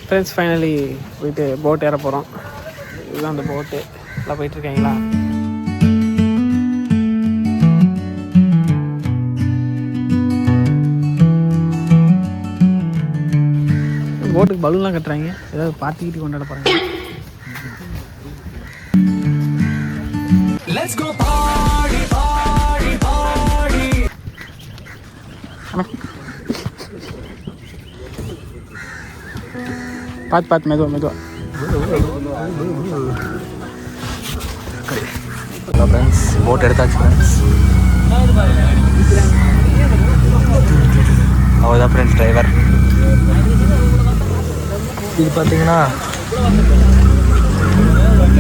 Friends finally போயிட்டு boat ஏற போகிறோம். இதுதான் அந்த போட்டு எல்லாம் போயிட்டுருக்கீங்களா? போட்டுக்கு பலூன்லாம் கட்டுறாங்க. ஏதாவது பார்ட்டிக்கிட்டு கொண்டாட போகிறாங்க. Let's go party party party. பாத்து மெதுவா. ஹலோ ஃப்ரெண்ட்ஸ், போட் எடுத்தாச்சு ஃப்ரெண்ட்ஸ். அவர் தான் ஃப்ரெண்ட்ஸ் டிரைவர். இது பார்த்தீங்கன்னா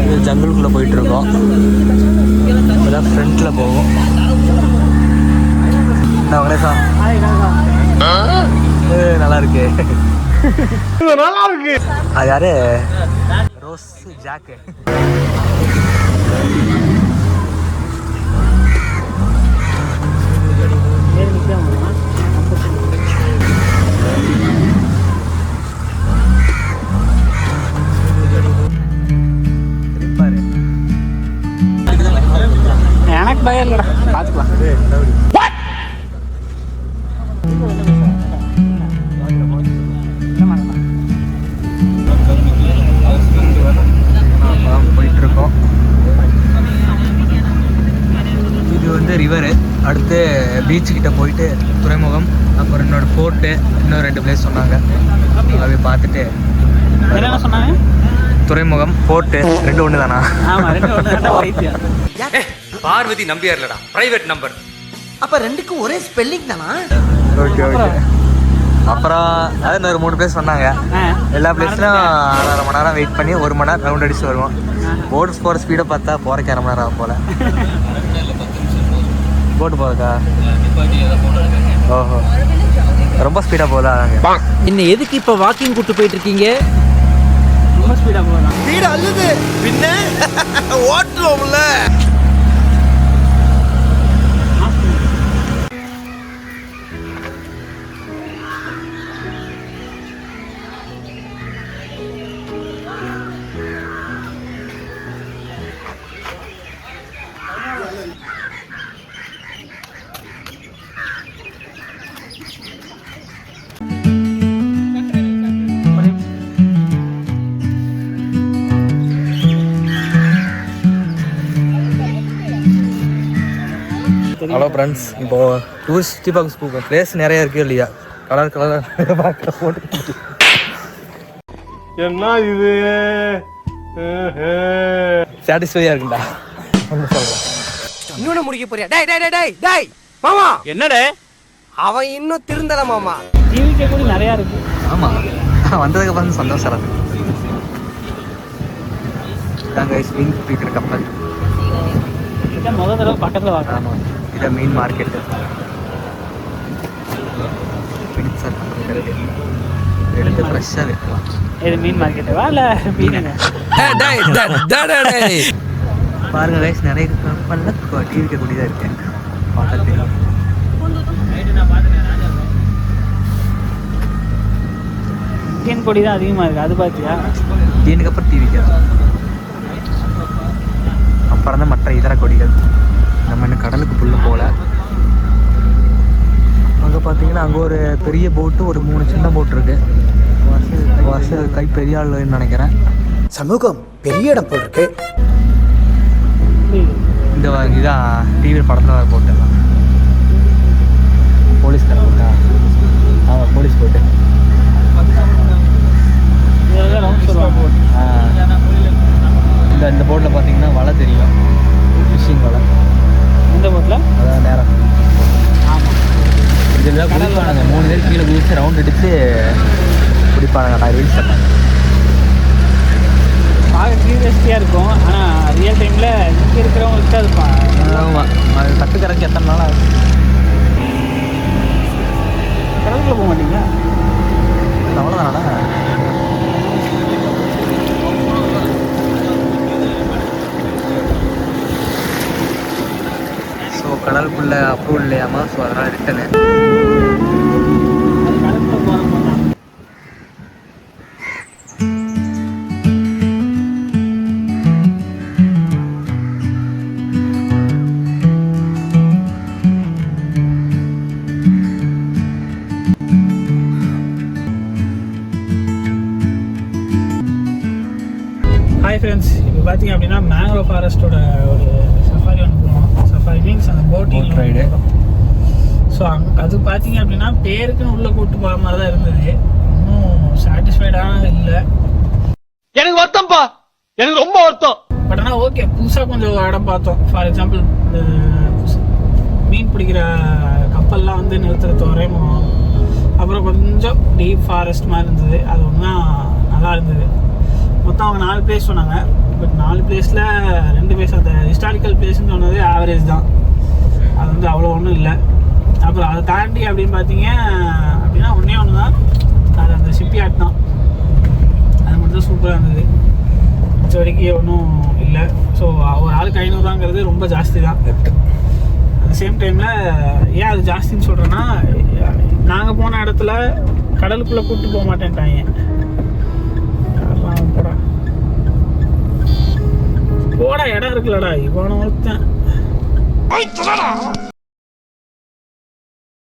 இது ஜங்கிள்குள்ளே போயிட்டுருக்கோம். இப்போதான் ஃப்ரண்ட்டில் போகும். என்ன வணக்கா? நல்லா இருக்கு. நல்லா இருக்கு. அது யாரு? Rose jack. எனக்கு பயம் இல்லைடா, பார்த்துக்கலாம். போயிட்டுருக்கோம். இது வந்து ரிவரு. அடுத்து பீச்சுக்கிட்ட போயிட்டு துறைமுகம், அப்புறம் இன்னொரு ஃபோர்ட்டு, இன்னும் 2 பிளேஸ் சொன்னாங்க. அதை பார்த்துட்டு என்ன சொன்னாங்க? துறைமுகம், ஃபோர்ட்டு 2 ஒன்று தானா? ஆமாம், 2 ஒன்று. பார்வதி நம்பியார் இல்லடா, பிரைவேட் நம்பர். அப்ப 2க்கும் ஒரே ஸ்பெல்லிங் தானா? ஓகே. அப்புறம் அது இன்னொரு 3 பிளேஸ் சொன்னாங்க. எல்லா பிளேஸ்லையும் 1.5 மணி நேரம் வெயிட் பண்ணி 1 மணி நேரம் ரவுண்ட் அடிச்சு வருவோம். போட் போகிற ஸ்பீடை பார்த்தா போகிறக்கு 1/2 மணி நேரம் ஆகும் போல். போட்டு போகிறக்கா? ஓஹோ, ரொம்ப ஸ்பீடாக போகுதா? என்ன எதுக்கு இப்ப வாக்கிங் கூட்டு போயிட்டு இருக்கீங்க? ரொம்ப ஸ்பீடாக போகலாம். ஸ்பீடு அல்லது பின்ன ஓட்டுறோம்ல. ஹலோ ஃப்ரெண்ட்ஸ், இப்போது டூரிஸ்ட் சுற்றி பார்க்க பிளேஸ் நிறைய இருக்குது இல்லையா? கலர் பார்க்க போட்டு என்ன இது சாட்டிஸ்ஃபையாக இருக்குண்டா. இன்னொன்னு முடிக்க போறியா? டேய் டேய் டேய் டேய் மாமா, என்னடே அவன் இன்னும் திருந்தல மாமா. டிவிக்கே கூட நிறையா இருக்கு. ஆமாம், வந்ததுக்கு அப்புறம் சந்தோஷம் இருக்கு. நாங்கள் மீன் பிடிக்கிற கப்பல். முதல் தடவை பக்கத்தில் வாங்க. ஆமாம், இதை மீன் மார்க்கெட்டு. எடுத்து ஃப்ரெஷ்ஷாக வைக்கலாம். இது மீன் மார்க்கெட்டுவா இல்லை மீனுங்க? பாருங்கள் கைஸ், நிறைய கப்பலில் டிவிக்க கூடியதாக இருக்கேன். பக்கத்தில் இந்தியன் கொடி தான் அதிகமாக இருக்குது. அது பார்த்தியா? இந்தியனுக்கு அப்புறம் டிவிக்கு, அப்புறம் தான் மற்ற இதர கொடிகள். நம்ம இன்னும் கடலுக்கு புல்லு போகல. அங்கே பார்த்தீங்கன்னா அங்கே ஒரு பெரிய போட்டு, ஒரு 3 சின்ன போட்டு இருக்குது. வருஷ கை பெரிய ஆளுன்னு நினைக்கிறேன். சமூகம் பெரிய இடம் போல் இருக்கு. இந்த இதான் டிவி படத்தில் வர போட்டுலாம். போலீஸ் கடை போட்டா? ஆமாம், போலீஸ் போட்டு. இந்த போட்டில் பார்த்தீங்கன்னா வலை தெரியும், ஃபிஷிங் வலை. இந்த போட்டில் அதான் நேரம். ஆமாம், இதெல்லாம் குடிப்பானுங்க. 3 பேர் கீழே குதிச்சு ரவுண்ட் அடித்து குடிப்பானுங்க. நான் ரீல்ஸ் பண்ணேன். பார்க்க கியூரியாசிட்டியாக இருக்கும். ஆனால் ரியல் டைமில் இங்கே இருக்கிறவங்களுக்கு அது ஆமாம், அது கற்றுக்கிறதுக்கு எத்தனை நாள் ஆகும்? கடலுக்குள்ளே போக மாட்டீங்களா? அவ்வளோதானா? ஸோ கடலுக்குள்ளே அப்ரூவல் இல்லையாமா, ஸோ அதனால் ரிட்டனு. பார்த்தீங்க அப்படின்னா மேங்க்ரோவ் ஃபாரஸ்ட்டோட ஒரு சஃபாரி ஒன்று போனோம். சஃபாரி மீன்ஸ் அந்த போட்டிங் ரைடு. ஸோ அது பார்த்தீங்க அப்படின்னா பேருக்குன்னு உள்ளே கூப்பிட்டு போகிற மாதிரி தான் இருந்தது. இன்னும் சாட்டிஸ்ஃபைடாக இல்லை. எனக்கு வருத்தம்ப்பா, எனக்கு ரொம்ப வருத்தம். பட் ஆனால் ஓகே, புதுசாக கொஞ்சம் இடம் பார்த்தோம். ஃபார் எக்ஸாம்பிள் இந்த மீன் பிடிக்கிற கப்பல்லாம் வந்து நிறுத்துற துறைமுகம், அப்புறம் கொஞ்சம் டீப் ஃபாரஸ்ட் மாதிரி இருந்தது. அது ஒன்று தான் நல்லா இருந்தது. மொத்தம் அவங்க 4 பிளேஸ் சொன்னாங்க. பட் 4 பிளேஸில் 2 பிளேஸ் அந்த ஹிஸ்டாரிக்கல் பிளேஸ்ன்னு சொன்னது ஆவரேஜ் தான். அது வந்து அவ்வளோ ஒன்றும் இல்லை. அப்புறம் அதை தாண்டி அப்படின்னு பார்த்தீங்க அப்படின்னா ஒன்று தான், அது அந்த ஷிப்யார்ட் தான். அது மட்டும் தான் சூப்பராக இருந்தது. மிச்ச வரைக்கும் ஒன்றும் இல்லை. ஸோ ஒரு ஆளுக்கு 500 ரூபாங்கிறது ரொம்ப ஜாஸ்தி தான். அந்த சேம் டைமில் ஏன் அது ஜாஸ்தின்னு சொல்கிறேன்னா, நாங்கள் போன இடத்துல கடலுக்குள்ளே கூப்பிட்டு போக மாட்டேன்ட்டாங்க. போடா இடம் இருக்குல்லடா, இவனை ஒருத்தன்